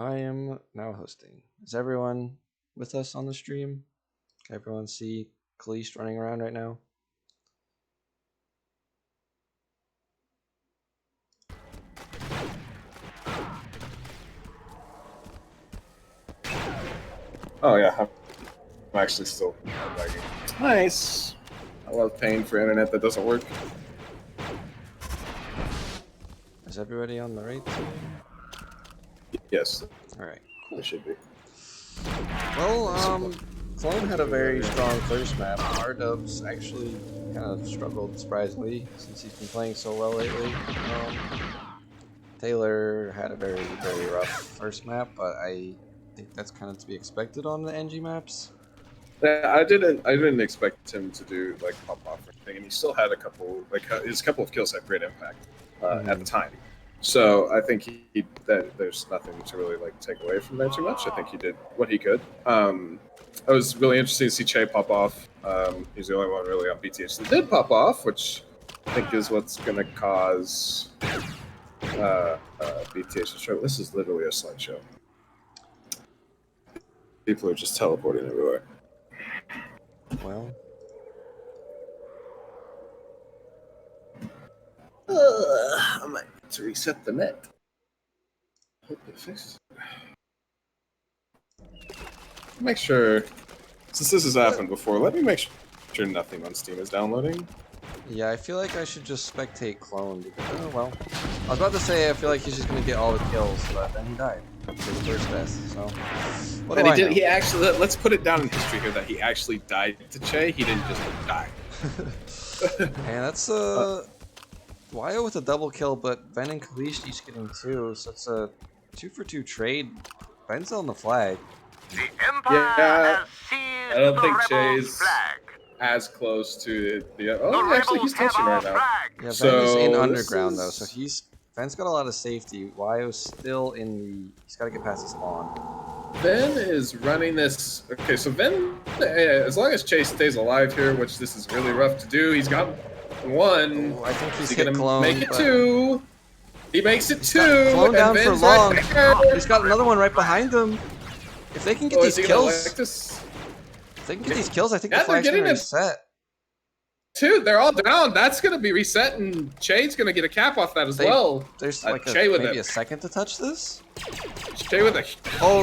I am now hosting. Is everyone with us on the stream? Can everyone see Kalish running around right now? Oh yeah, I'm actually still lagging. Nice. I love paying for internet that doesn't work. Is everybody on the right team? Yes. Alright, Cool. It should be. Well, Clone had a very strong first map. R-Dubs actually kind of struggled surprisingly since he's been playing so well lately. Taylor had a very, very rough first map, but I think that's kind of to be expected on the NG maps. Yeah, I didn't expect him to do like pop off or anything, and he still had a couple his couple of kills had great impact at the time. So I think that there's nothing to really like take away from that too much. I think he did what he could. It was really interesting to see Che pop off. He's the only one really on BTH that did pop off, which I think is what's going to cause BTH to struggle. This is literally a slideshow. People are just teleporting everywhere. Well, I might need to reset the net. Hope it fixes it. Make sure, since this has happened before, let me make sure nothing on Steam is downloading. yeah, I feel like I should just spectate Clone because, oh well. I was about to say I feel like he's just gonna get all the kills, but then he died for the first death, so. What do I know? He actually, let's put it down in history here that he actually died to Che, he didn't just die. And that's Wyo with a double kill, but Ven and Kalish each getting 2, so it's a 2-for-2 trade. Ven's on the flag. The Empire has seized I don't the think rebels' Che's flag. as close to the. The Oh, actually, rebels he's have touching our right now. flag. Yeah, Ven So is in this underground is- though, so Ven's got a lot of safety. Wyo's still in the. He's got to get past the spawn. Ven is running this. Okay, so Ven, as long as Chase stays alive here, which this is really rough to do, he's got one. Oh, I think he's Is he hit gonna Clone. make it but 2? He makes it he's 2. got Clone and down for Ven's long. right there. He's got another one right behind him. If they can get Oh, these is he gonna kills, elect us? if they can get these kills, I think Yeah, the flag's they're gonna getting it. reset. 2, they're all down. That's gonna be reset, and Che's gonna get a cap off that as well. There's like Che with maybe it. a second to touch this. Che with a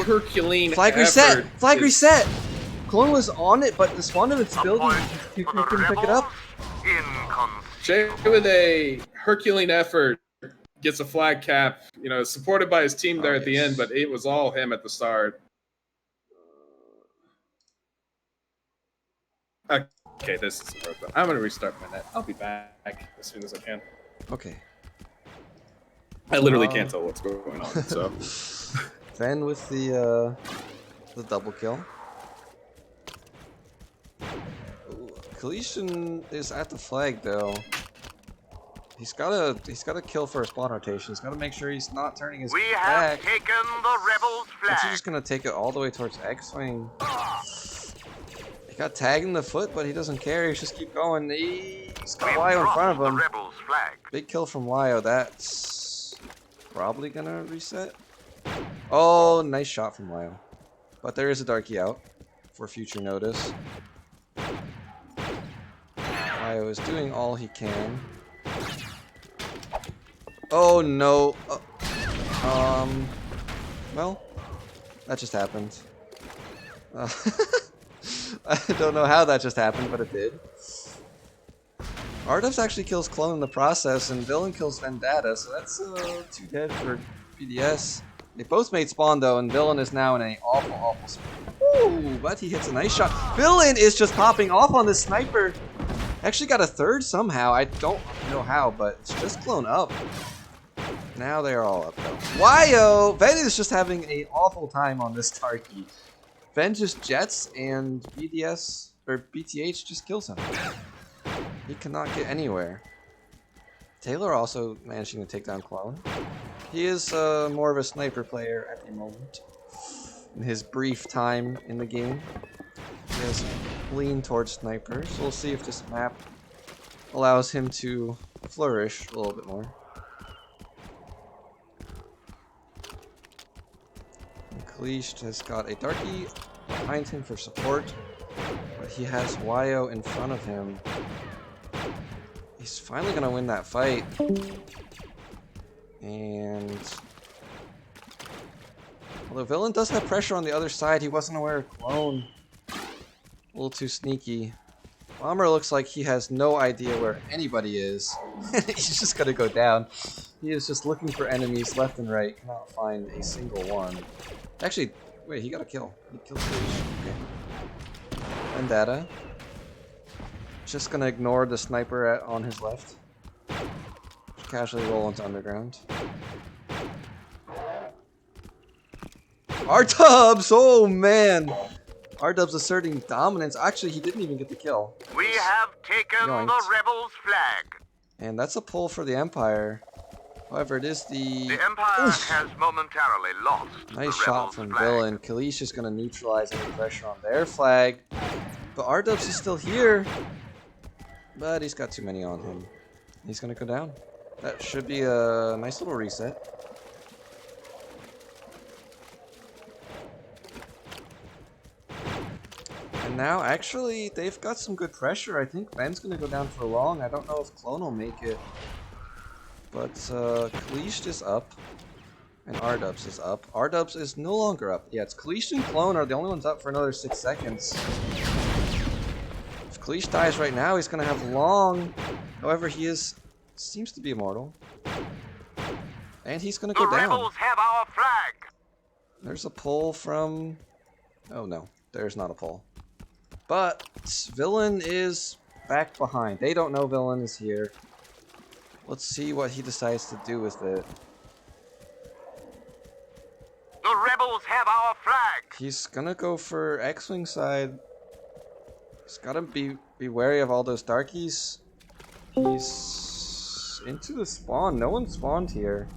Herculean Flag effort reset! Flag is- reset! Clone was on it, but the spawn of its building, he For the couldn't pick it rebels, up. Che with a Herculean effort gets a flag cap. You know, supported by his team there at the end, but it was all him at the start. Okay, this is broken. I'm gonna restart my net. I'll be back as soon as I can. Okay. I literally can't tell what's going on. So Ven with the double kill. Kalishan is at the flag though. He's got a kill for a spawn rotation. He's got to make sure he's not turning his We back. have taken the rebels' He's flag. just gonna take it all the way towards X-Wing. He got tagged in the foot, but he doesn't care. He's just keep going. He's got We've Wyo in front of dropped him. the rebels' flag. Big kill from Wyo. That's probably gonna reset. Oh, nice shot from Wyo. But there is a Darky out for future notice. Wyo is doing all he can. Oh no. Well, that just happened. I don't know how that just happened, but it did. Ardubs actually kills Clone in the process, and Villain kills Vendetta, so that's 2 dead for BDS. They both made spawn though, and Villain is now in an awful spot. Ooh, but he hits a nice shot. Villain is just popping off on this sniper. Actually got a third somehow. I don't know how, but it's just Clone up. Now they are all up though. Wyo! Ven is just having an awful time on this Tarky. Ven just jets and BDS or BTH just kills him. He cannot get anywhere. Taylor also managing to take down Clone. He is more of a sniper player at the moment. In his brief time in the game, he has leaned towards sniper. So we'll see if this map allows him to flourish a little bit more. Kalish has got a Darky behind him for support, but he has Wyo in front of him. He's finally gonna win that fight. And although Villain does have pressure on the other side, he wasn't aware of Clone. A little too sneaky. Bomber looks like he has no idea where anybody is. He's just gonna go down. He is just looking for enemies left and right. Cannot find a single one. Actually, wait, he got a kill. He killed Kalish. Okay. Vendetta. Just gonna ignore the sniper on his left. Casually roll into underground. R-Dubs! Oh man! R-Dubs asserting dominance. Actually, he didn't even get the kill. We have taken Yoinked. the rebels' flag. And that's a pull for the Empire. However, it is The Empire has momentarily lost. nice the shot rebels' from flag. Villain. Kalish is going to neutralize any pressure on their flag. But R-Dubs is still here. But he's got too many on him. He's going to go down. That should be a nice little reset. And now, actually, they've got some good pressure. I think Ben's going to go down for long. I don't know if Clone will make it. But Kalish is up. And R-Dubs is up. R-Dubs is no longer up. Yeah, it's Kalish and Clone are the only ones up for another 6 seconds. If Kalish dies right now, he's going to have long. However, he seems to be immortal. And he's going to go The down. rebels have our flag. There's a pull from... Oh no, there's not a pull. But Villain is back behind. They don't know Villain is here. Let's see what he decides to do with it. The rebels have our flag. He's gonna go for X-Wing side. He's gotta be wary of all those Darkies. He's into the spawn. No one spawned here.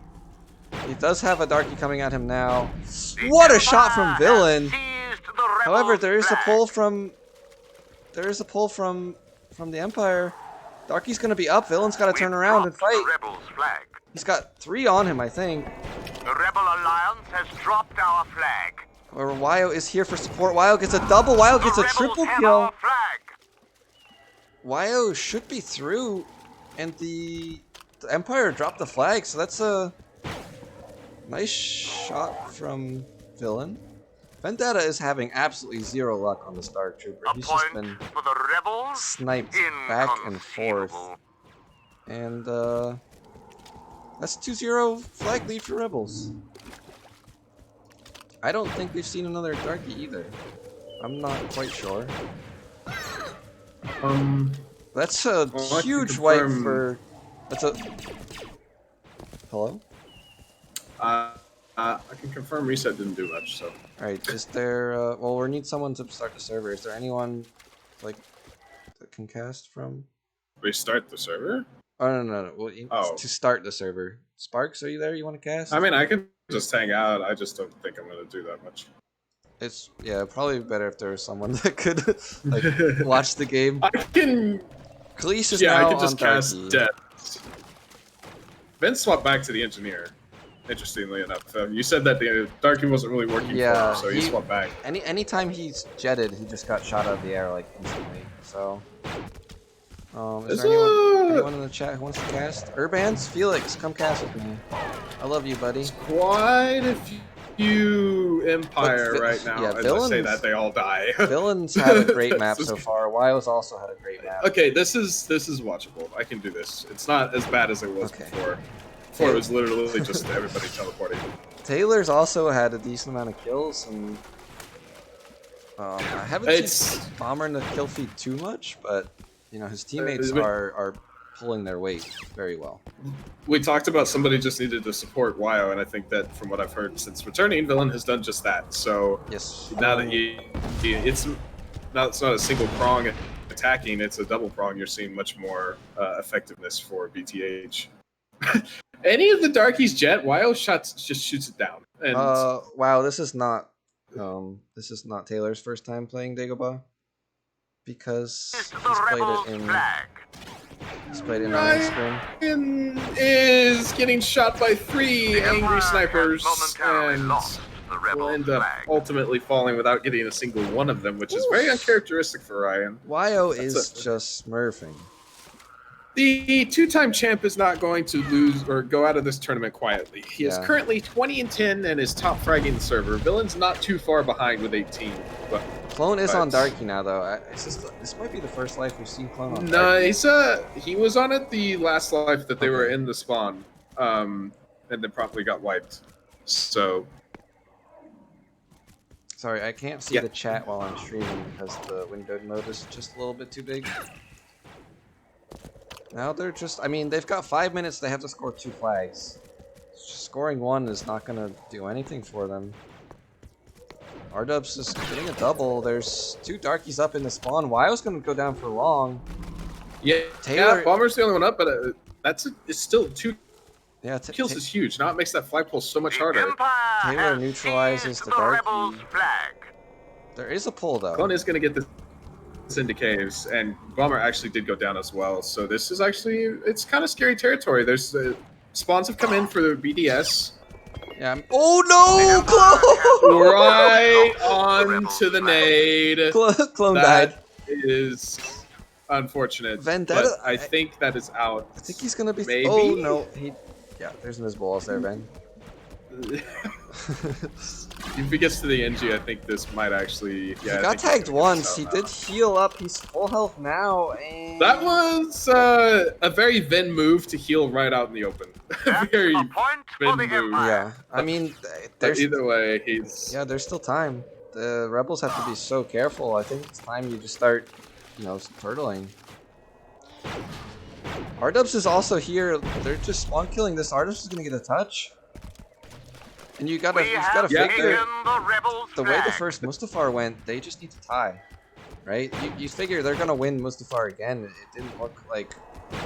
He does have a Darky coming at him now. What a shot from Villain! However, there is a pull from... There is a pull from the Empire. Darky's gonna be up. Villain's gotta turn around and fight. The rebels' flag. He's got 3 on him, I think. The Rebel Alliance has dropped our flag. However, Wyo is here for support. Wyo gets a double. Wyo gets a triple have kill. our flag. Wyo should be through, and the Empire dropped the flag, so that's a nice shot from Villain. Vendetta is having absolutely zero luck on the Star Trooper. A He's just point been for the rebels. sniped back and forth. And that's 2-0 flag lead for Rebels. I don't think we've seen another Darky either. I'm not quite sure. That's a huge wipe for... That's a... Hello? I can confirm reset didn't do much, so. Alright, is there... well, we need someone to start the server. Is there anyone, like, that can cast from? Restart the server? Oh, no. Well, to start the server. Sparks, are you there? You want to cast? I mean, I can just hang out. I just don't think I'm going to do that much. It's, yeah, probably better if there was someone that could, like, watch the game. I can... Kalish is Yeah, now I can just on cast Darky. Death. Ben swapped back to the Engineer, interestingly enough. You said that the Darky wasn't really working for him, so he swapped back. Anytime he's jetted, he just got shot out of the air, like, instantly. So... is there anyone in the chat who wants to cast? Urbans? Felix, come cast with me. I love you, buddy. Quite a few Empire right now. Yeah, As I say that, they all die. Villain's had a great map so far. Wyo's also had a great map. Okay, this is watchable. I can do this. It's not as bad as it was before. Before it was literally just everybody teleporting. Taylor's also had a decent amount of kills, and I haven't seen Bomber in the kill feed too much, but you know his teammates are pulling their weight very well. We talked about somebody just needed to support Wyo, and I think that from what I've heard since returning, Villain has done just that. So yes, now that it's not a single prong attacking, it's a double prong. You're seeing much more effectiveness for BTH. Any of the Darkies jet, Wyo just shoots it down. And wow, this is not Taylor's first time playing Dagobah, because he's played it in Ryan is getting shot by 3 angry snipers, and the will rebel end up flag. ultimately falling without getting a single one of them, which is very uncharacteristic for Ryan. Wyo That's is just smurfing. The two-time champ is not going to lose or go out of this tournament quietly. He is Yeah. currently 20-10 and is top fragging the server. Villain's not too far behind with 18. But Clone is but- on Darky now, though. This might be the first life we've seen Clone on No, Darky. he was on it the last life that they were Okay. in the spawn, and then promptly got wiped. So Sorry, I can't see Yeah. the chat while I'm streaming because the windowed mode is just a little bit too big. Now they're just, I mean, they've got 5 minutes, they have to score 2 flags. Scoring 1 is not going to do anything for them. R-Dubs is getting a double. There's 2 Darkies up in the spawn. Wyo's going to go down for long. Taylor- Bomber's the only one up, but it's still 2 Yeah, kills is huge. Now it makes that flagpole so much The harder. Empire Taylor has neutralizes seized the the Darky. rebels' flag. There is a pull, though. Clone is going to get this into caves, and Bomber actually did go down as well. So this is actually, it's kind of scary territory. There's spawns have come in for the BDS. Yeah. Oh no! Clone! Right on to the nade. Clone died. That is unfortunate. Vendetta- But I think that is out. I think he's gonna be. Maybe? Oh no! Yeah, there's invisible walls there, Ben. If he gets to the NG, I think this might actually. He Yeah, I got think he's tagged gonna get once. this He out did now. heal up. He's full health now. And That was a very Ven move to heal right out in the open. That's Very a point for the been moved. Empire. Yeah, I mean, But there's either way, he's. yeah, there's still time. The rebels have to be so careful. I think it's time you just start, turtling. R-Dubs is also here. They're just spawn killing this. R-Dubs is gonna get a touch. And you've gotta Yeah, figure the rebels' the way the flag. first Mustafar went, they just need to tie, right? You figure they're gonna win Mustafar again. It didn't look like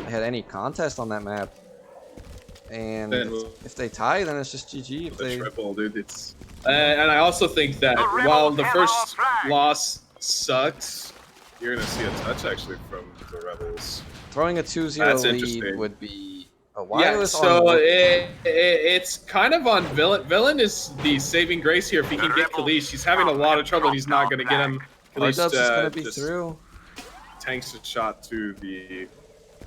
they had any contest on that map. And Then- if they tie, then it's just GG. If The they triple, dude. It's and I also think that The rebels while the have first our flag. loss sucks, you're gonna see a touch actually from the rebels. throwing a 2-0 That's lead interesting. would be a Yeah, wireless so on. it's kind of on Villain. Villain is the saving grace here. If he can get Kalish, he's having a lot of trouble. He's not going to get him. Kalish R-Dubs is gonna be just through. tanks a shot to the,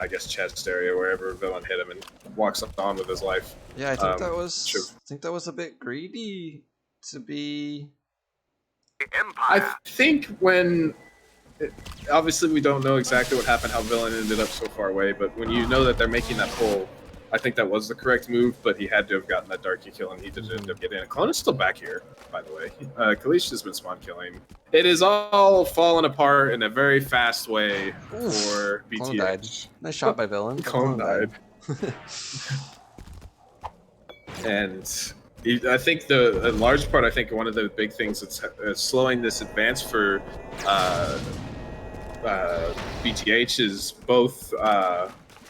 I guess, chest area wherever Villain hit him and walks on with his life. Yeah, I think Sure. that was a bit greedy to be. The I Empire. think when obviously we don't know exactly what happened, how Villain ended up so far away, but when you know that they're making that pull, I think that was the correct move. But he had to have gotten that Darky kill, and he did end up getting it. Clone is still back here, by the way. Kalish has been spawn killing. It is all falling apart in a very fast way Oof, for Clone died. BTH. Nice shot by Villain. but Clone died. And I think in large part, I think one of the big things that's slowing this advance for BTH is both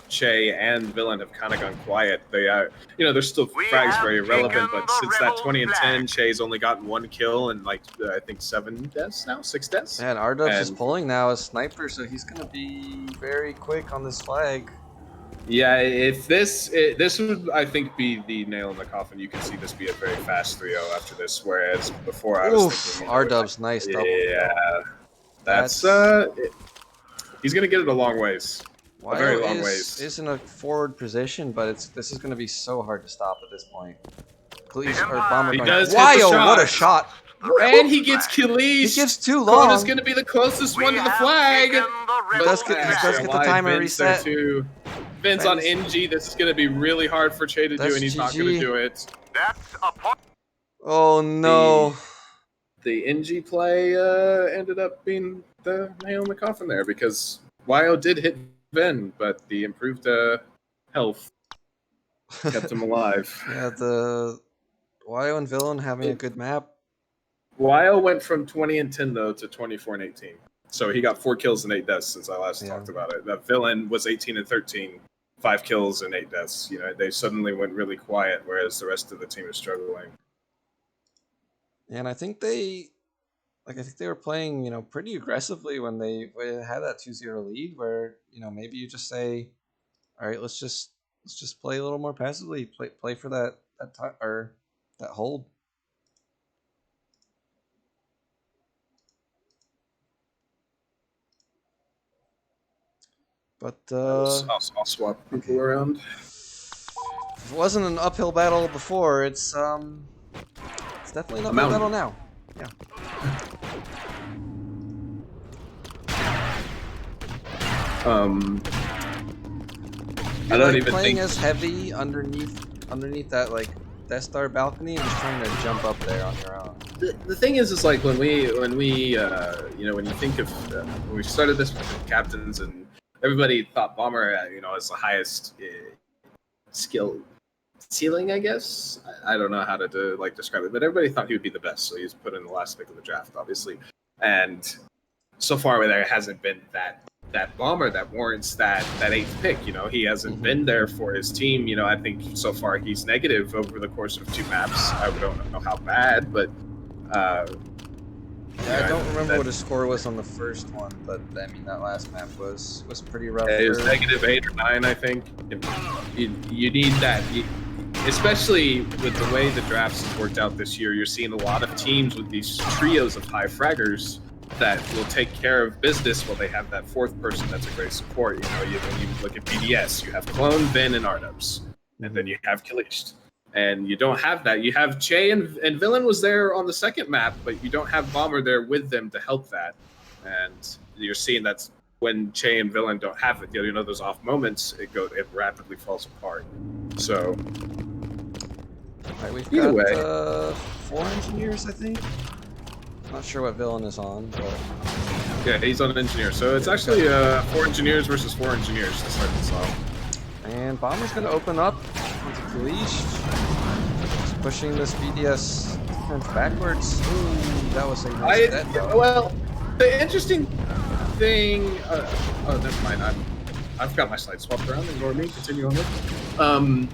Che and Villain have kind of gone quiet. They are, they're still We frags have very relevant, taken but the since that rebel 20 and 10, flag. Che's only gotten 1 kill and like I think 7 deaths now, 6 deaths. Man, R-Dubs is And- pulling now as sniper, so he's gonna be very quick on this flag. Yeah, if this would, I think, be the nail in the coffin. You can see this be a very fast 3-0 after this, whereas before I was Oof, thinking, R-Dubs, nice double. yeah, that's he's gonna get it a long ways. A very long ways. is in a forward position, but this is gonna be so hard to stop at this point. Please, or Empire. Bomber He going. does hit the Wyo, what a shot. shot! The rebels' And he gets flag. Kalish. He gets too Clone long. is gonna be the closest We one to the have flag. taken the But does rebels' get- he flag. does get the timer Vin's there reset. too. Vin's on Vin's- NG. This is gonna be really hard for Che to do, That's and he's not GG. gonna do it. That's a point. Oh no! The NG play ended up being the nail in the coffin there because Wyo did hit Vin, but the improved health kept him alive. Yeah, the Wyo and Villain having a good map. Wyo went from 20 and 10 though to 24 and 18. So he got 4 kills and 8 deaths since I last Yeah. talked about it. That Villain was 18 and 13, 5 kills and 8 deaths. They suddenly went really quiet, whereas the rest of the team is struggling. And I think they were playing, pretty aggressively when they had that 2-0 lead. Where maybe you just say, all right, let's just play a little more passively, play for that hold. But I'll swap people around. if it wasn't an uphill battle before, it's definitely an uphill battle now. Yeah. I don't even playing think as heavy underneath that like Death Star balcony and just trying to jump up there on your own. the thing is like when we you know, when you think of when we started this with captains and everybody thought Bomber as the highest skill ceiling, I guess. I don't know how to describe it, but everybody thought he would be the best, so he's put in the last pick of the draft, obviously. And so far there hasn't been that Bomber that warrants that 8th pick. He hasn't been there for his team. I think so far he's negative over the course of 2 maps. I don't know how bad, but I don't remember what his score was on the first one, but I mean that last map was pretty rough. It was -8 or 9, I think. You need that, especially with the way the drafts have worked out this year. You're seeing a lot of teams with these trios of high fraggers that will take care of business while they have that 4th person that's a great support. When you look at BDS, you have Clone, Vin, and Ardubs, and then you have Kalisht. And you don't have that. You have Che and Villain was there on the 2nd map, but you don't have Bomber there with them to help that. And you're seeing that's when Che and Villain don't have it. Those off moments, it rapidly falls apart. So Alright, we've either got way. 4 engineers, I think. Not sure what Villain is on, but Yeah, he's on an engineer. So it's actually 4 engineers versus 4 engineers to start this off. and Bomber's gonna open up onto Kalisht. Just pushing this BDS defense backwards. Ooh, that was a nice dead though. Well, the interesting thing. Oh, never mind. I've got my slide swapped around. Ignore me. Continue on it.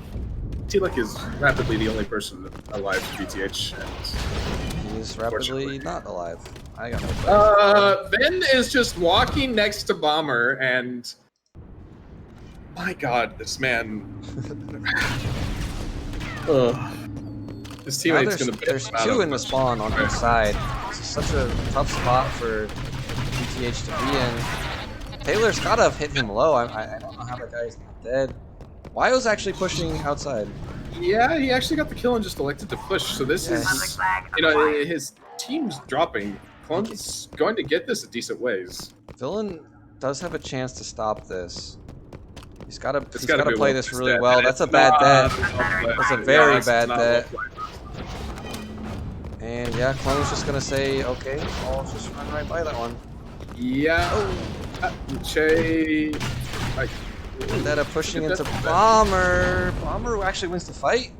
T-Luck is rapidly the only person alive for BTH. And He's rapidly not alive. I got no Ben is just walking next to Bomber, and my God, this man. His teammate's gonna. There's 2 in the spawn on each side. This is such a tough spot for BTH to be in. Taylor's gotta have hit him low. I don't know how that guy's not dead. Wyo's actually pushing outside. Yeah, he actually got the kill and just elected to push. So this is, his team's dropping. Clone's going to get this a decent ways. Villain does have a chance to stop this. He's gotta be play this really well. That's a bad bet. That's a very bad bet. And yeah, Clone's just gonna say, okay, I'll just run right by that one. Yeah. Che. Vendetta pushing into Bomber. Bomber actually wins the fight.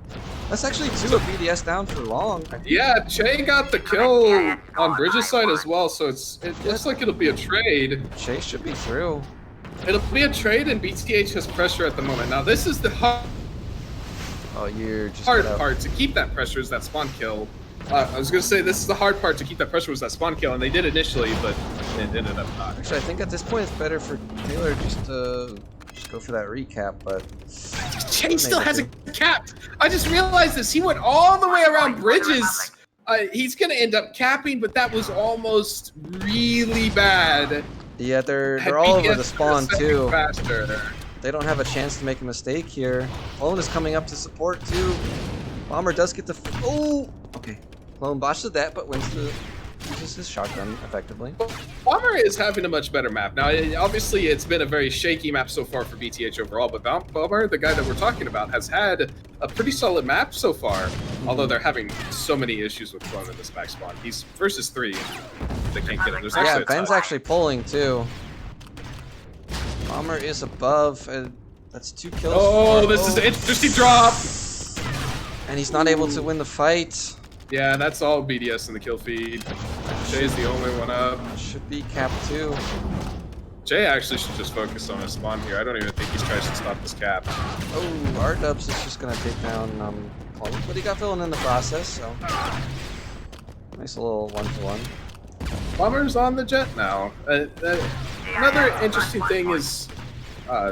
That's actually 2 of BDS down for long. Yeah, Che got the kill on Bridges' side as well, so it looks like it'll be a trade. Che should be through. It'll be a trade, and BTH has pressure at the moment. Now, this is the hard part to keep that pressure is that spawn kill. I was going to say, this is the hard part to keep that pressure was that spawn kill, and they did initially, but it ended up not. Actually, I think at this point it's better for Taylor just to go for that recap, but Che still hasn't capped. I just realized this. He went all the way around Bridges. He's going to end up capping, but that was almost really bad. Yeah, they're all over the spawn too. Faster. They don't have a chance to make a mistake here. Clone is coming up to support too. Bomber does get the okay. Clone botched that, but uses his shotgun effectively. Bomber is having a much better map. Now, obviously, it's been a very shaky map so far for BTH overall, but Bomber, the guy that we're talking about, has had a pretty solid map so far, although they're having so many issues with Clone in this back spawn. He's versus 3. They can't get him. There's actually Ben's actually pulling, too. Bomber is above, and that's 2 kills. Oh, this is an interesting drop! And he's not able to win the fight. Yeah, that's all BDS in the kill feed. Jay's the only one up. Should be cap 2. Jay actually should just focus on his spawn here. I don't even think he's trying to stop this cap. Oh, R-Dubs is just gonna take down Clone, but he got Villain in the process, so nice little 1-for-1. Bomber's on the jet now. Another interesting thing is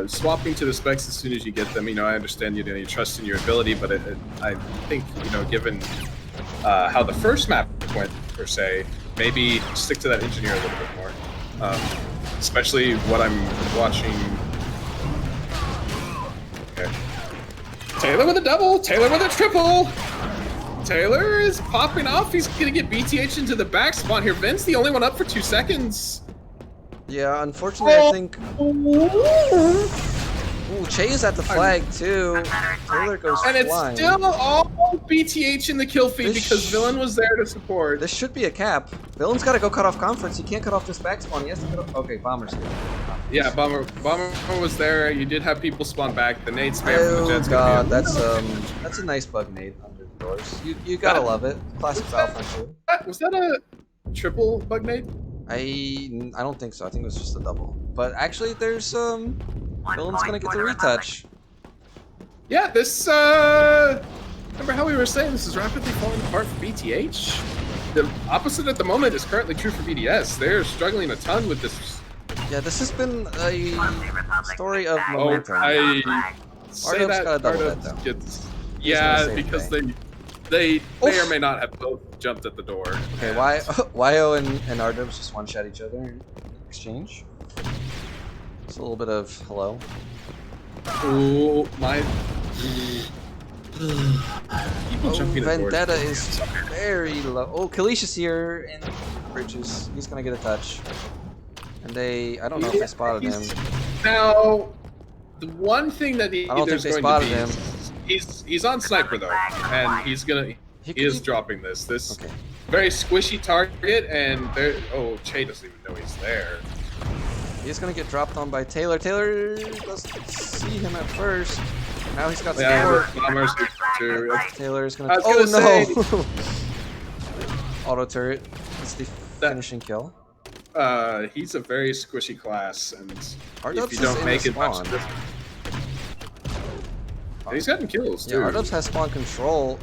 swapping to the specs as soon as you get them. I understand you trust in your ability, but I think given how the first map went per se, maybe stick to that engineer a little bit more. Especially what I'm watching Taylor with a double. Taylor with a triple. Taylor is popping off. He's gonna get BTH into the back spot here. Vin's the only one up for 2 seconds. Yeah, unfortunately, I think. Ooh, Che is at the flag too. Taylor goes And it's flying. still all BTH in the kill feed because Villain was there to support. This should be a cap. Villain's got to go cut off conference. He can't cut off this back spawn. He has to cut off. Okay, Bomber's here. Yeah, Bomber was there. You did have people spawn back. The nade spam from the Oh Jets. god, that's a nice bug nade under the doors. You gotta love it. Classic Battlefront 2. Was that a triple bug nade? I don't think so. I think it was just a double. But actually, there's Villain's gonna get the retouch. Yeah, this remember how we were saying this is rapidly falling apart for BTH? The opposite at the moment is currently true for BDS. They're struggling a ton with this. Yeah, this has been a story of momentum. I say Ardov's that gotta double that, Ardov though. gets, gonna yeah, save because Bay. they may or may not have both jumped at the door. Okay, Yo and Ardov's just one-shot each other in exchange. It's a little bit of hello. Oh my! People jumping at doors. Vendetta is very low. Oh, Kalish is here in bridges. He's gonna get a touch. And I don't know if they spotted him. Now, the one thing that I don't think they going spotted to be, him. he's on sniper though, and he is dropping this. Okay. Very squishy target, and there. Oh, Che doesn't even know he's there. He's gonna get dropped on by Taylor. Taylor doesn't see him at first. Now he's got Yeah, support. Bombers too. Taylor's gonna. I was gonna no! Auto turret. It's the finishing kill. He's a very squishy class, and Ardov's if you don't in make the it much spawn. different. He's gotten kills too. Yeah, Ardov's has spawn control.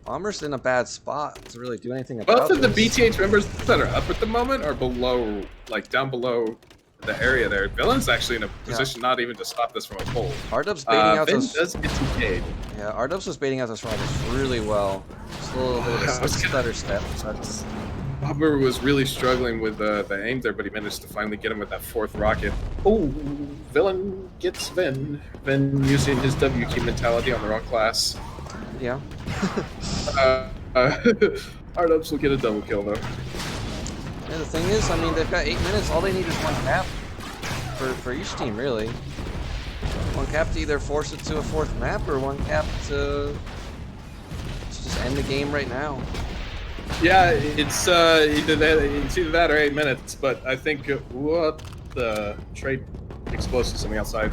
Bomber's in a bad spot to really do anything about Both of the this. BTH members that are up at the moment are below, like down below the area there. Villain's actually in a position not even to stop this from a pull. Ardov's baiting out Vin those. does get TK'd. Yeah, Ardov's was baiting out those rockets really well. Just a little bit of a stutter step. Bomber was really struggling with the aim there, but he managed to finally get him with that 4th rocket. Oh, Villain gets Vin. Vin using his WQ mentality on the wrong class. Yeah. Ardubs will get a double kill though. Yeah, the thing is, I mean, they've got 8 minutes. All they need is one cap for each team, really. One cap to either force it to a 4th map, or one cap to just end the game right now. Yeah, it's either that or 8 minutes. But I think what the trade explosives something outside.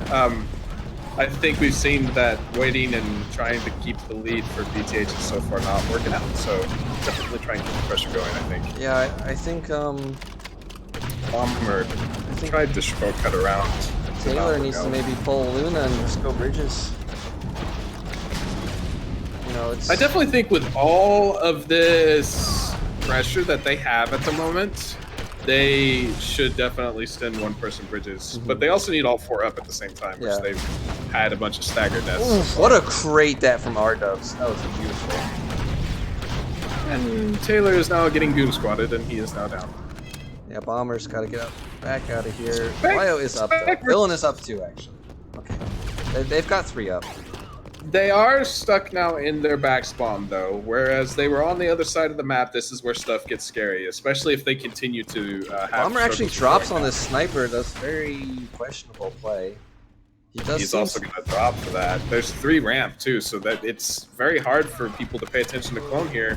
I think we've seen that waiting and trying to keep the lead for BTH is so far not working out. So definitely trying to keep the pressure going, I think. Yeah, I think Bomber tried to shortcut around. Taylor needs to maybe pull Luna and just go bridges. You know, it's. I definitely think with all of this pressure that they have at the moment, they should definitely send 1-person bridges. But they also need all 4 up at the same time, which they've had a bunch of staggered deaths. Oof, what a crate that from Ardubs. That was beautiful. And Taylor is now getting goon squatted, and he is now down. Yeah, Bomber's got to get back out of here. Back- Bio is up, though. Villain is up too, actually. Okay. They've got 3 up. They are stuck now in their back spawn, though, whereas they were on the other side of the map. This is where stuff gets scary, especially if they continue to have Bomber actually struggles drops on this sniper. That's very questionable play. He's also going to drop for that. There's 3 ramp, too, so that it's very hard for people to pay attention to Clone here.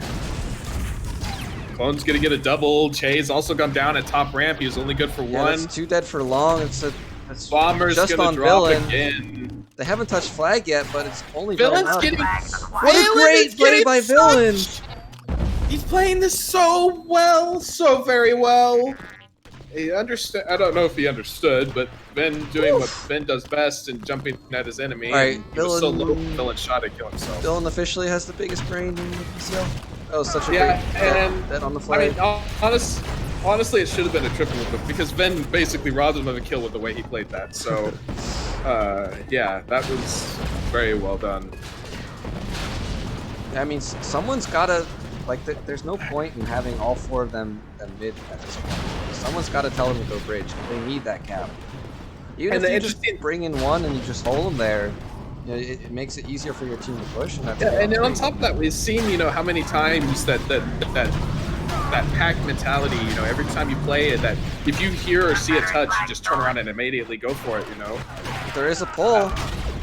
Clone's going to get a double. Che's also gone down at top ramp. He was only good for 1. That's 2 dead for long. It's Bomber's just going on to drop Villain. again. They haven't touched flag yet, but it's only Villain's Villain up. getting... What a great play by Villain! He's playing this so well, so very well. He understood. I don't know if he understood, but Ben doing what Ben does best and jumping at his enemy. All right, he was so low, Villain- Villain shot to kill himself. Villain officially has the biggest brain in the BCL. That was such a Yeah, great and dead on the I flag. mean, honestly, it should have been a triple, but because Ben basically robbed him of a kill with the way he played that. So, yeah, that was very well done. I mean, someone's gotta, like, there's no point in having all 4 of them mid at this point. Someone's gotta tell them to go bridge. They need that cap. Even And if the you just bring in 1 and you just hold them there, You know, it makes it easier for your team to push, and that's Yeah, and then on top of that, we've seen, you know, how many times that pack mentality, you know, every time you play it, that if you hear or see a touch, you just turn around and immediately go for it, you know. There is a pull.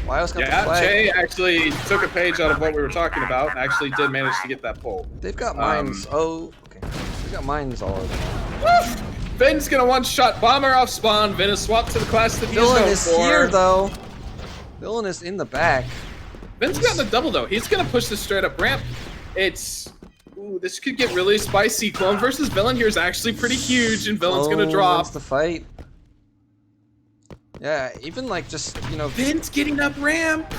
Wyo's got the Yeah, flag. Che actually took a page out of what we were talking about and actually did manage to get that pull. They've got mines. Oh, okay. They got mines all over. Vin's gonna one-shot Bomber off spawn. Vin is swapped to the class that he's Villain known is for. here though. Villain is in the back. Vin's got the double though. He's gonna push this straight up ramp. It's this could get really spicy. Clone versus Villain here is actually pretty huge, and Villain's gonna drop. Wants the fight. Yeah, even like just, you know, Vin's getting up ramp.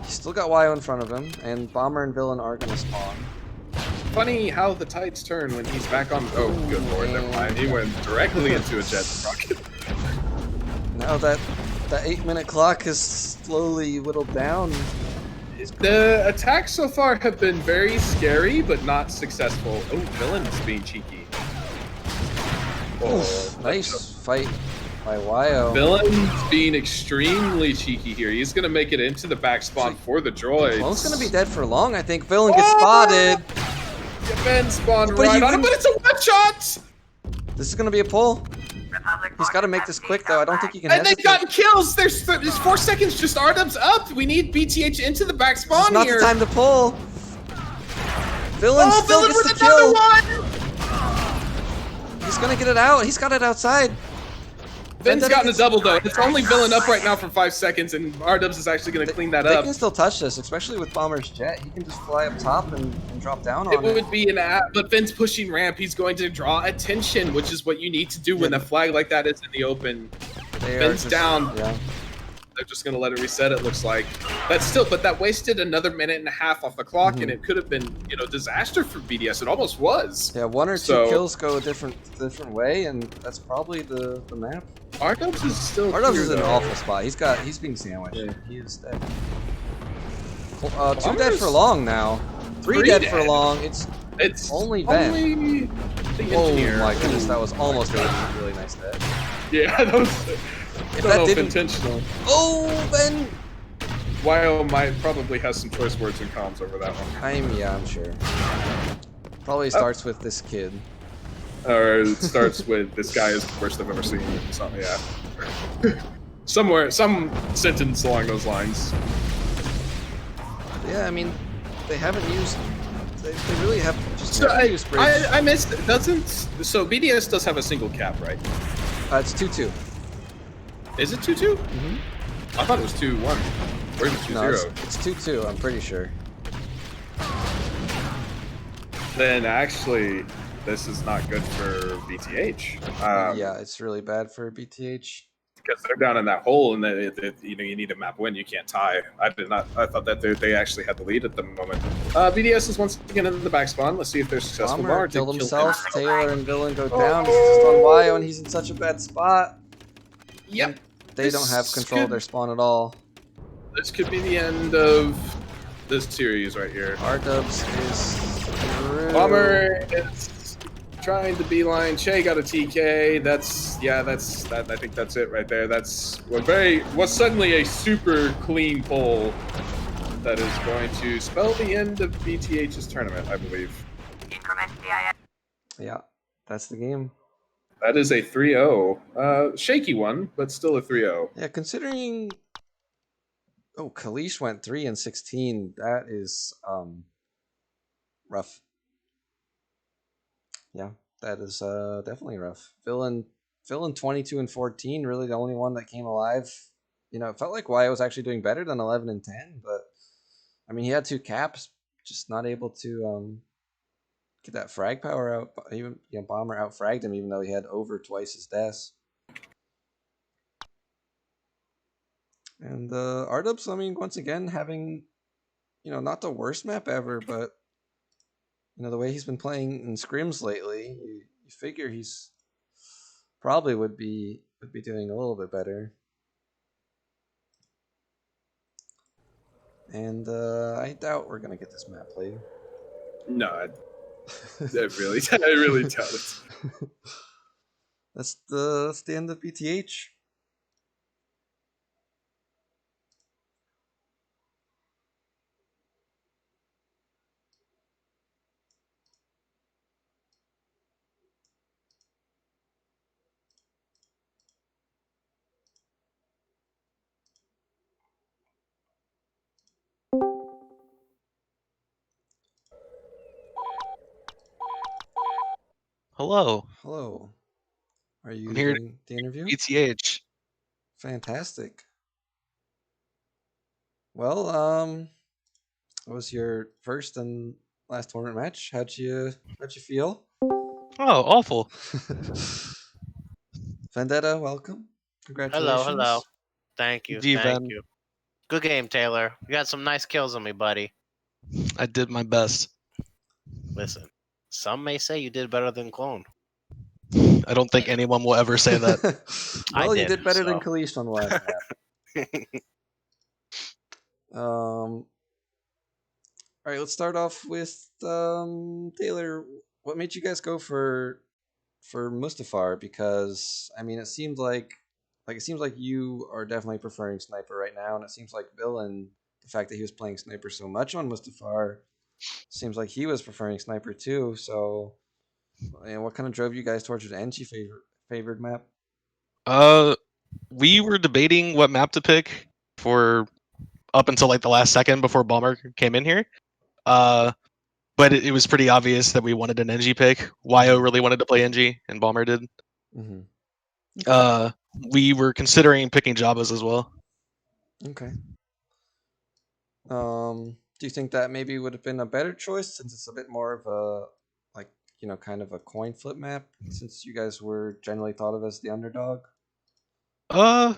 he's still got Wyo in front of him, and Bomber and Villain are gonna spawn. Funny how the tides turn when he's back on. Oh, good lord, never mind. He went directly into a jet rocket. Now that 8-minute clock is slowly whittled down. The attacks so far have been very scary, but not successful. Oh, Villain's being cheeky. Oh, nice fight by Wyo. Villain's being extremely cheeky here. He's gonna make it into the back spawn for the droids. Clone's gonna be dead for long, I think. Villain gets spotted. Yeah, Ben spawned But right he on him, but it's a one-shot! This is gonna be a pull. He's got to make this quick though. I don't think he can. And they've hesitate. gotten kills. There's 4 seconds. Just R-Dub's up. We need BTH into the back spawn It's not here. the time to pull. Villain still Villain gets with the another kill. one. He's gonna get it out. He's got it outside. Ben's Vendetta gotten a gets- double though. It's only Villain up right now for 5 seconds, and R-Dubs is actually going to clean that They up. can still touch this, especially with Bomber's jet. He can just fly up top and drop down It on it. would be an but Ben's pushing ramp. He's going to draw attention, which is what you need to do when a flag like that is in the open. They are Ben's just- down. Yeah. They're just going to let it reset, it looks like. That's still, but that wasted another minute and a half off the clock, and it could have been, you know, disaster for BDS. It almost was. Yeah, 1 or 2 So- kills go a different way, and that's probably the map. R-Dubs is still R-Dubs clear, is in an though. awful spot. He's being sandwiched. Yeah. He is dead. 2 dead Bomber's- for long now. 3 dead for long. It's Only Ben. Only the oh engineer. my goodness, that was almost a really nice dead. Yeah, that was. If Don't that know if didn't, intentional. oh Ben. Wyo might probably has some choice words and comms over that one. Yeah, I'm sure. Probably starts with this kid. Or it starts with this guy is the worst I've ever seen. Something, yeah. Somewhere, some sentence along those lines. Yeah, I mean, they haven't used. They really have just So never used bridge. I missed. Doesn't so BDS does have a single cap, right? It's 2-2. Is it 2-2? Mhm. I thought it was 2-1. Or even 2-0. No, it's 2-2. I'm pretty sure. Then actually, this is not good for BTH. Yeah, it's really bad for BTH. Because they're down in that hole, and then you know you need a map win. You can't tie. I thought that they actually had the lead at the moment. BDS is once again in the back spawn. Let's see if they're successful. Bomber Did killed kill himself. him. Taylor and Villain go down. He's just on Wyo, and he's in such a bad spot. Yep. They don't have control of their spawn at all. This could be the end of this series right here. R-Dubs is through. Bomber is trying to beeline. Che got a TK. I think that's it right there. That's was suddenly a super clean pull that is going to spell the end of BTH's tournament, I believe. Increment BIS. Yeah, that's the game. That is a 3-0. Shaky one, but still a 3-0. Yeah, considering. Oh, Kalish went 3-16. That is rough. Yeah, that is definitely rough. Villain 22-14, really the only one that came alive. You know, it felt like Wyo was actually doing better than 11-10, but I mean he had 2 caps, just not able to get that frag power out. Even Bomber out fragged him, even though he had over twice his deaths. And R-Dubs, I mean, once again having, not the worst map ever, but the way he's been playing in scrims lately, you figure he's probably would be doing a little bit better. And I doubt we're gonna get this map played. No, I really doubt it. That's the end of BTH. Hello. Hello. Are you I'm here to doing the interview? ETH. Fantastic. Well, what was your first and last tournament match? How'd you feel? Oh, awful. Vendetta, welcome. Hello, hello. Congratulations. Thank you, thank G-Ven. you. Good game, Taylor. You got some nice kills on me, buddy. I did my best. Listen, some may say you did better than Clone. I don't think anyone will ever say that. I Well, you did, did better than so. Kalish on the last map. All right, let's start off with Taylor. What made you guys go for Mustafar? Because I mean, it seems like you are definitely preferring Sniper right now, and it seems like Bill and the fact that he was playing Sniper so much on Mustafar seems like he was preferring Sniper too. So, and what kind of drove you guys towards an NG favored map? We were debating what map to pick for up until like the last second before Bomber came in here. But it was pretty obvious that we wanted an NG pick. YO really wanted to play NG, and Bomber did. Mm-hmm. We were considering picking Jabba's as well. Okay. Do you think that maybe would have been a better choice since it's a bit more of a like kind of a coin flip map since you guys were generally thought of as the underdog? Uh,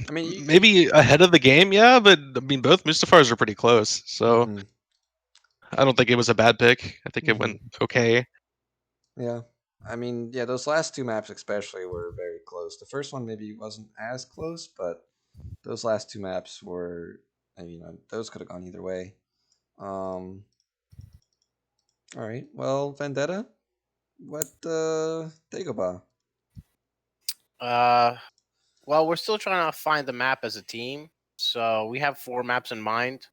I mean, maybe ahead of the game, yeah, but I mean both Mustafars are pretty close, so Mhm. I don't think it was a bad pick. I think it Mhm. went okay. Yeah. I mean, yeah, those last two maps especially were very close. The first one maybe wasn't as close, but those last two maps were, those could have gone either way. All right. Well, Vendetta, what Dagobah? Well, we're still trying to find the map as a team. So we have 4 maps in mind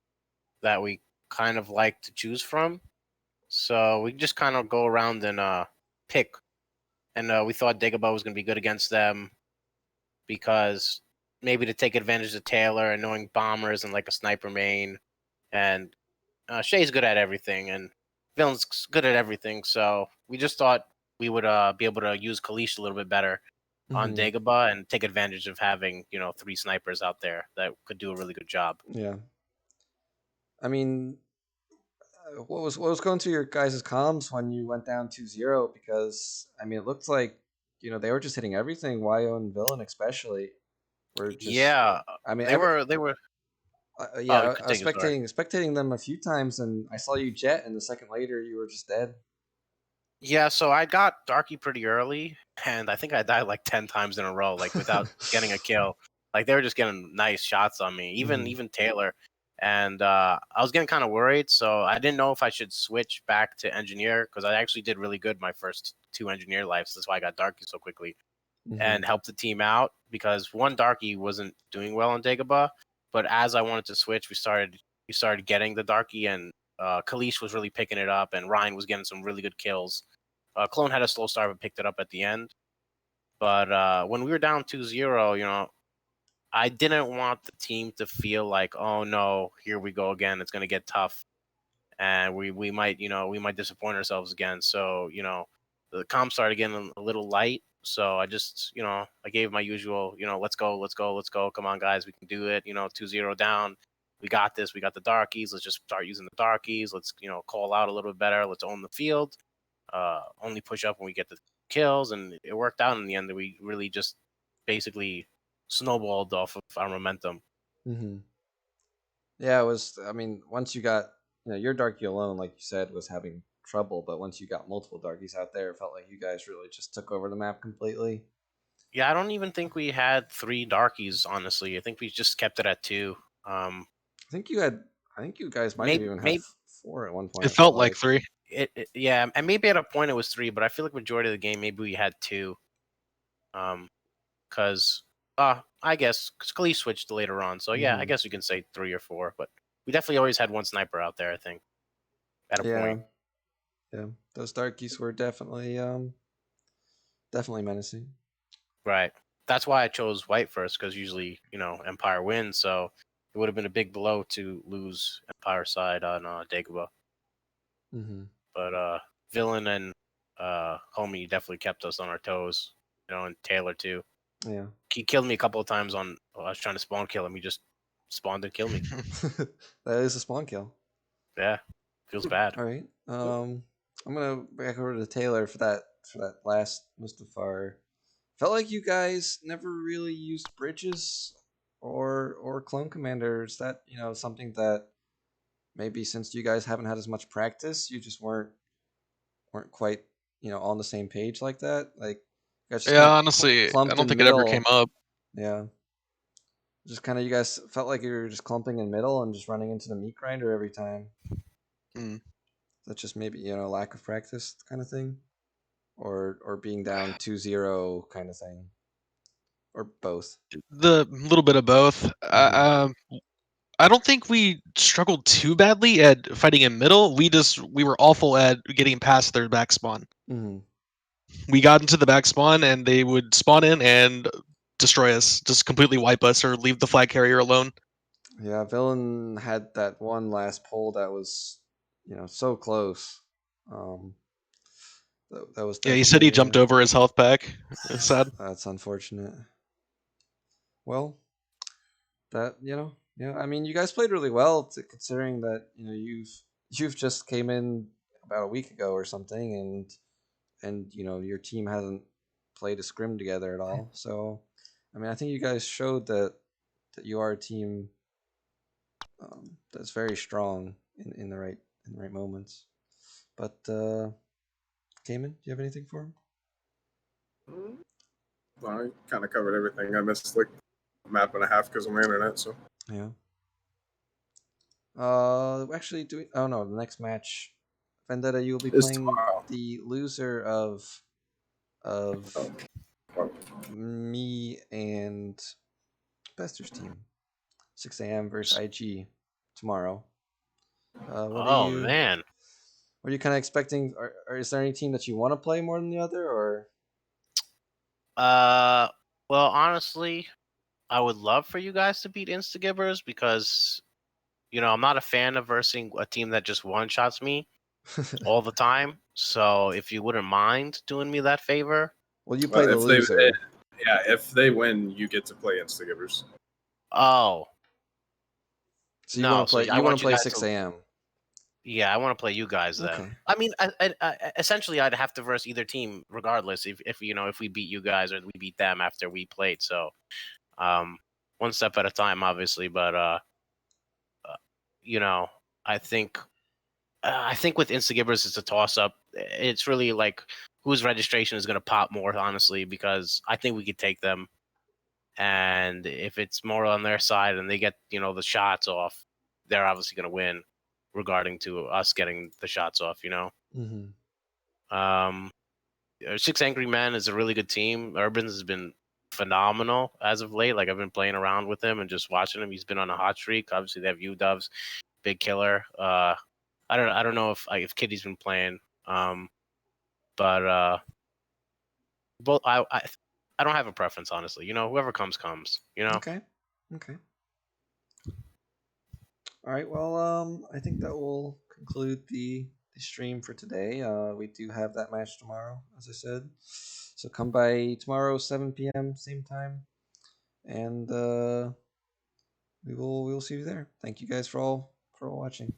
that we kind of like to choose from. So we just kind of go around and pick. And we thought Dagobah was going to be good against them because maybe to take advantage of Taylor and knowing bombers and like a sniper main. And Shay's good at everything, and Villain's good at everything. So we just thought we would be able to use Kalish a little bit better on Mhm. Dagobah and take advantage of having 3 snipers out there that could do a really good job. Yeah. I mean, what was going through your guys' comms when you went down 2-0? Because I mean, it looked like they were just hitting everything. Yo and Villain especially were just. Yeah, I mean, they were. Oh, yeah, I was continue. Sorry. spectating them a few times, and I saw you jet, and the second later you were just dead. Yeah, so I got Darky pretty early, and I think I died like 10 times in a row, like without getting a kill. Like they were just getting nice shots on me, even Mhm. even Taylor. And I was getting kind of worried, so I didn't know if I should switch back to engineer because I actually did really good my first 2 engineer lives. That's why I got Darky so quickly and Mhm. helped the team out because one Darky wasn't doing well on Dagobah, but as I wanted to switch, we started getting the Darky, and Kalish was really picking it up, and Ryan was getting some really good kills. Clone had a slow start but picked it up at the end. But when we were down 2-0, I didn't want the team to feel like, oh no, here we go again. It's gonna get tough, and we might we might disappoint ourselves again. So the comp started getting a little light. So I just I gave my usual let's go, let's go, let's go. Come on guys, we can do it. 2-0 down. We got this. We got the darkies. Let's just start using the darkies. Let's call out a little bit better. Let's own the field. Only push up when we get the kills, and it worked out in the end. That we really just basically snowballed off of our momentum. Mhm. Yeah, it was. I mean, once you got your darky alone, like you said, was having trouble, but once you got multiple darkies out there, it felt like you guys really just took over the map completely. Yeah, I don't even think we had 3 darkies. Honestly, I think we just kept it at 2. Um, I think you had. I think you guys might have maybe even had maybe four at one point. It It felt felt like like. 3. yeah, and maybe at a point it was 3, but I feel like majority of the game maybe we had 2. Because I guess Khalid switched later on, so yeah, I Mhm. guess we can say 3 or 4. But we definitely always had one sniper out there. I think at a Yeah, point. yeah. Those darkies were definitely menacing. Right. That's why I chose white first, because usually, Empire wins. So it would have been a big blow to lose Empire side on Dagobah. Mhm. But Villain and Homie definitely kept us on our toes. And Taylor too. Yeah. He killed me a couple of times I was trying to spawn kill him. He just spawned and killed me. That is a spawn kill. Yeah, feels bad. All right. I'm gonna back over to Taylor for that last Mustafar. Felt like you guys never really used bridges or clone commander. Is that something that maybe since you guys haven't had as much practice, you just weren't quite on the same page like that? Like you guys just Yeah, kind of honestly, I clumped don't in think it ever came middle. up. Yeah. Just kind of you guys felt like you were just clumping in middle and just running into the meat grinder every time. Mm. That's just maybe lack of practice kind of thing, or being down 2-0 kind of thing, or both. The little bit of both. I don't think we struggled too badly at fighting in middle. We were awful at getting past their back spawn. Mm-hmm. We got into the back spawn and they would spawn in and destroy us, just completely wipe us or leave the flag carrier alone. Yeah, Villain had that one last pull that was so close. Um, that was Yeah, he said he definitely jumped over his health pack. It's sad. that's unfortunate. Well, that yeah. I mean, you guys played really well, considering that you've just came in about a week ago or something, and your team hasn't played a scrim together at all. So, I mean, I think you guys showed that you are a team that's very strong in the right moments. But Cayman, do you have anything for him? Well, I kind of covered everything. I missed like a map and a half because of my internet. So Yeah. Actually, oh no, the next match, Vendetta, you'll be it's playing tomorrow. the loser of Oh, well, me and Bester's team, 6 a.m. versus IG tomorrow. What are Oh you man. kind of expecting? Or is there any team that you want to play more than the other, or? Uh, well, honestly, I would love for you guys to beat Instagibbers because I'm not a fan of versing a team that just one shots me all the time. So if you wouldn't mind doing me that favor. Well, you play the if they, loser. yeah, if they win, you get to play Instagivers. Oh So you want no, to so play? I You want want to you play guys 6 to. a.m. Yeah, I want to play you guys then. Okay. I mean, essentially, I'd have to verse either team regardless. If we beat you guys or we beat them after we played. So, um, one step at a time, obviously. But uh, you know, I think with Instagibbers it's a toss up. It's really like whose registration is going to pop more, honestly, because I think we could take them. And if it's more on their side and they get the shots off, they're obviously going to win. Regarding to us getting the shots off, Mm-hmm. Um, Six Angry Men is a really good team. Urban's has been phenomenal as of late. Like I've been playing around with him and just watching him. He's been on a hot streak. Obviously, they have UWs, big killer. I don't know if Kitty's been playing. But both I don't have a preference, honestly. Whoever comes. Okay. Okay. All right. Well, I think that will conclude the stream for today. We do have that match tomorrow, as I said. So come by tomorrow, 7 p.m. same time, and we will see you there. Thank you guys for all watching.